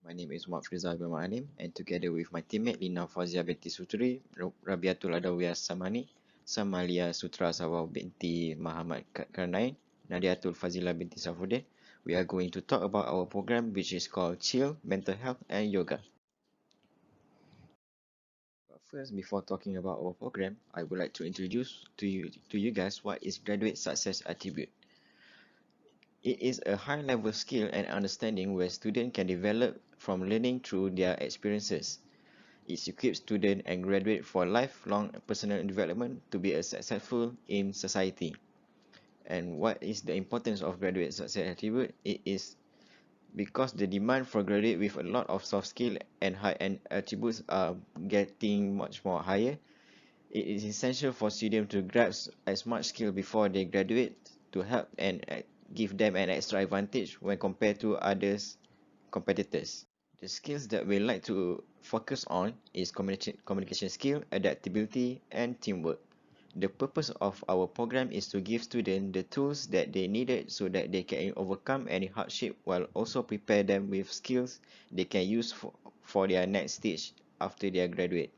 My name is Muhammad Frizal bin Ma'anim, and together with my teammate Lina Fazia binti Sutri, Rabiatul Adawiyah Samani, Samalia Sutra Sawaw binti Muhammad Karnain, Nadiatul Fazila binti Safuddin, we are going to talk about our program which is called Chill, Mental Health and Yoga. But first, before talking about our program, I would like to introduce to you guys what is Graduate Success Attribute. It is a high-level skill and understanding where students can develop from learning through their experiences. It equips students and graduates for lifelong personal development to be successful in society. And what is the importance of graduate success attribute? It is because the demand for graduate with a lot of soft skill and high-end attributes are getting much more higher. It is essential for students to grasp as much skill before they graduate to help and give them an extra advantage when compared to others competitors. The skills that we like to focus on is communication skill, adaptability, and teamwork. The purpose of our program is to give students the tools that they needed so that they can overcome any hardship while also prepare them with skills they can use for their next stage after they graduate.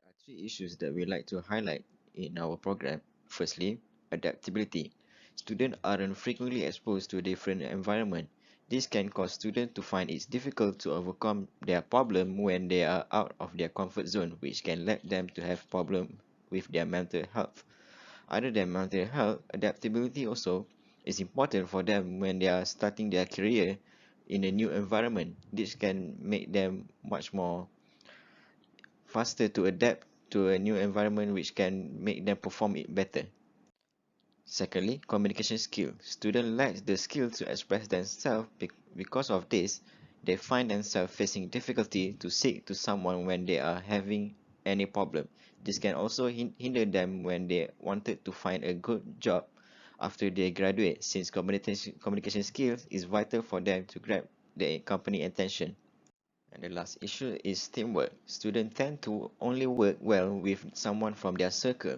There are three issues that we like to highlight in our program. Firstly, adaptability. Students aren't frequently exposed to different environments. This can cause students to find it difficult to overcome their problem when they are out of their comfort zone, which can lead them to have problems with their mental health. Other than mental health, adaptability also is important for them when they are starting their career in a new environment. This can make them much more faster to adapt to a new environment which can make them perform it better. Secondly, communication skill. Students lack the skill to express themselves. Because of this, they find themselves facing difficulty to speak to someone when they are having any problem. This can also hinder them when they wanted to find a good job after they graduate, since communication skills is vital for them to grab the company attention. And the last issue is teamwork. Students tend to only work well with someone from their circle.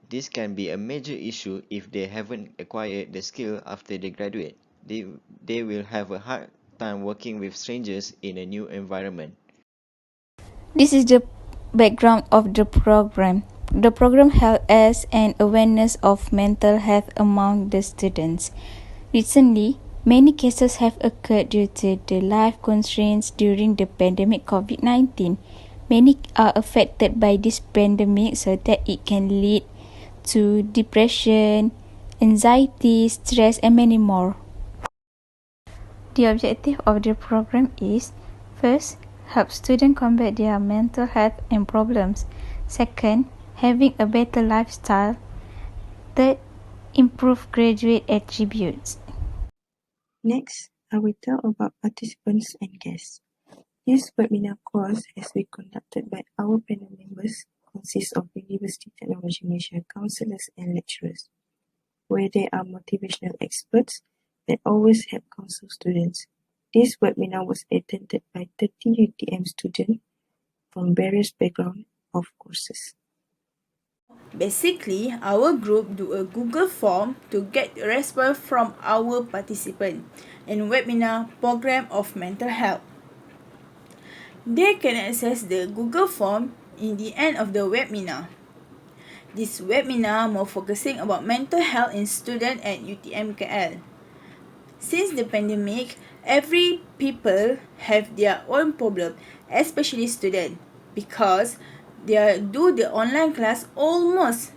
This can be a major issue if they haven't acquired the skill after they graduate. They will have a hard time working with strangers in a new environment. This is the background of the program. The program held as an awareness of mental health among the students. Recently, many cases have occurred due to the life constraints during the pandemic COVID-19. Many are affected by this pandemic so that it can lead to depression, anxiety, stress, and many more. The objective of the program is, first, help students combat their mental health and problems. Second, having a better lifestyle. Third, improve graduate attributes. Next, I will tell about participants and guests. This webinar course has been conducted by our panel members, consists of University Technology Malaysia counselors and lecturers, where they are motivational experts that always help counsel students. This webinar was attended by 30 UTM students from various backgrounds of courses. Basically, our group do a Google form to get a response from our participant in webinar program of mental health. They can access the Google form in the end of the webinar. This webinar more focusing about mental health in student at UTM KL. Since the pandemic, every people have their own problem, especially students, because they do the online class almost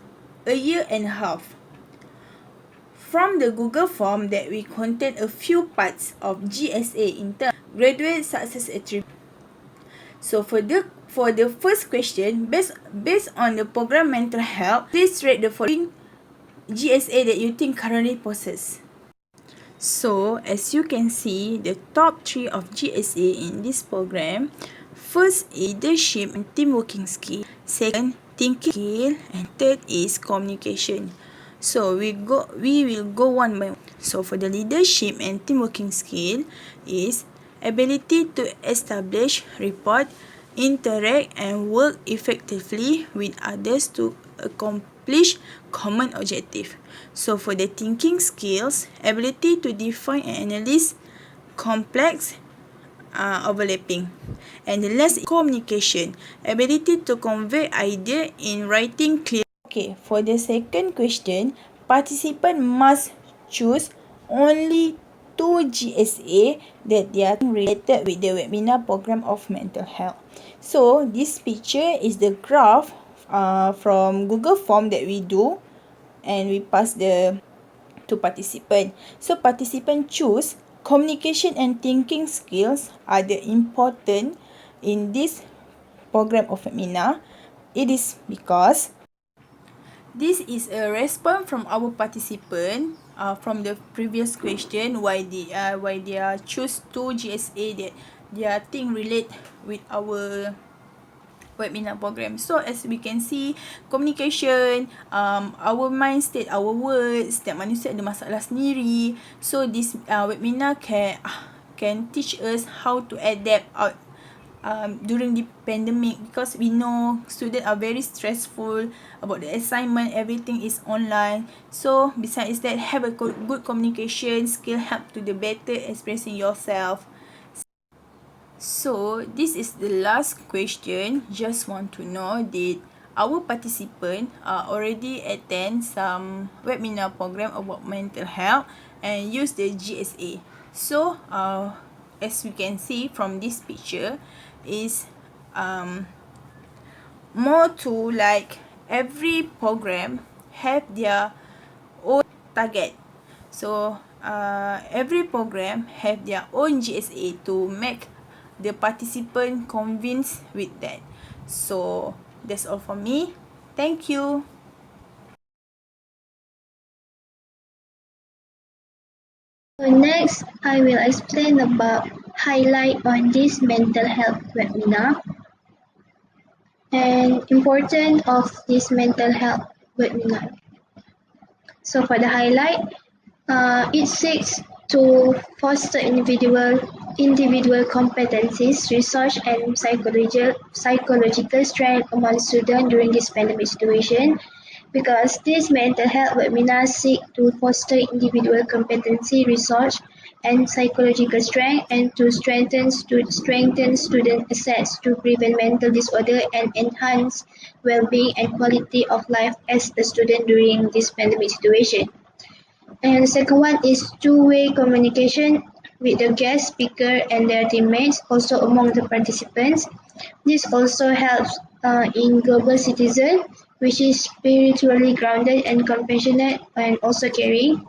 a year and a half. From the Google form that we contain a few parts of GSA in terms of graduate success attribute. So for the first question, based on the program mental health, please rate the following GSA that you think currently possess. So as you can see, the top 3 of GSA in this program, first is leadership and teamworking skill, second thinking skill, and third is communication. So we will go one by one. So for the leadership and teamworking skill is ability to establish, report, interact and work effectively with others to accomplish common objective. So for the thinking skills, ability to define and analyze complex overlapping. And the last is communication, ability to convey idea in writing clear. Okay, for the second question, participant must choose only 2 GSA that they are related with the webinar program of mental health. So this picture is the graph from Google form that we do, and we pass to participant. So participant choose communication and thinking skills are the important in this program of webinar. It is because this is a response from our participant from the previous question why they are choose 2 GSA that their thing relate with our webinar program. So as we can see, communication, our mind state, our words, setiap manusia ada masalah sendiri. So this webinar can teach us how to adapt out during the pandemic, because we know students are very stressful about the assignment, everything is online. So besides that, have a good communication skill help to the better expressing yourself. So this is the last question. Just want to know, did our participant already attend some webinar program about mental health and use the GSA? So as we can see from this picture, is more to like every program have their own target. So every program have their own GSA to make the participant convinced with that. So that's all for me. Thank you. Next, I will explain about highlight on this mental health webinar and importance of this mental health webinar. So for the highlight, it seeks to foster individual competencies, research and psychological strength among students during this pandemic situation, because this mental health webinar seek to foster individual competency, research and psychological strength, and to strengthen student access to prevent mental disorder and enhance well-being and quality of life as a student during this pandemic situation. And the second one is two-way communication with the guest speaker and their teammates, also among the participants. This also helps in global citizen, which is spiritually grounded and compassionate and also caring.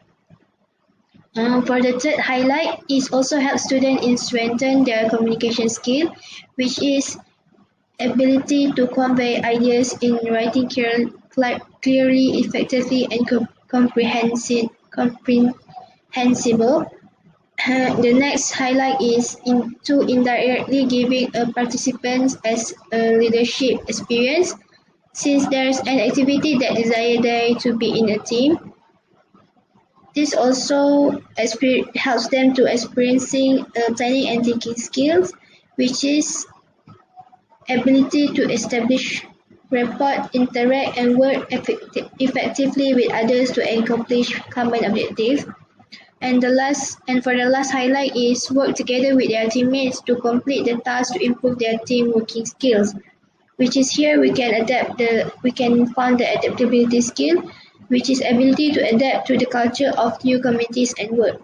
For the third highlight, it also helps students in strengthen their communication skill, which is ability to convey ideas in writing clearly, effectively, and comprehensible. The next highlight is to indirectly giving a participant as a leadership experience, since there's an activity that desire them to be in a team. This also helps them to experiencing planning and thinking skills, which is ability to establish rapport, interact, and work effectively with others to accomplish common objectives. And for the last highlight is work together with their teammates to complete the task to improve their team working skills, which is here we can find the adaptability skill, which is ability to adapt to the culture of new communities and work.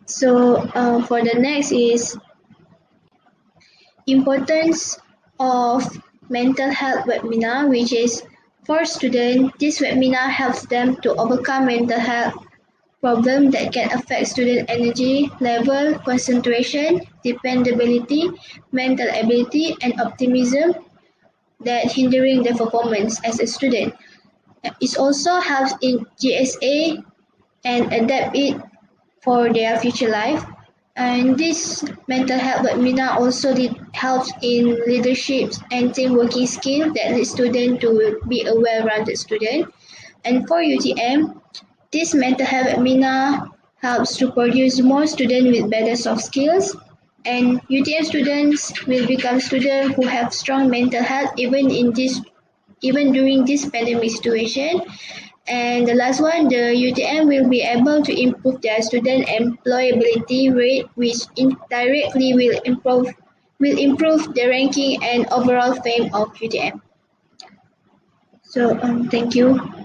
So for the next is importance of mental health webinar, which is for students, this webinar helps them to overcome mental health problems that can affect student energy level, concentration, dependability, mental ability, and optimism that hindering their performance as a student. It also helps in GSA and adapt it for their future life. And this mental health webinar also helps in leadership and team working skill that leads students to be a well-rounded student. And for UTM, this mental health webinar helps to produce more students with better soft skills, and UTM students will become students who have strong mental health even during this pandemic situation. And the last one, the UTM will be able to improve their student employability rate, which indirectly will improve the ranking and overall fame of UTM. So thank you.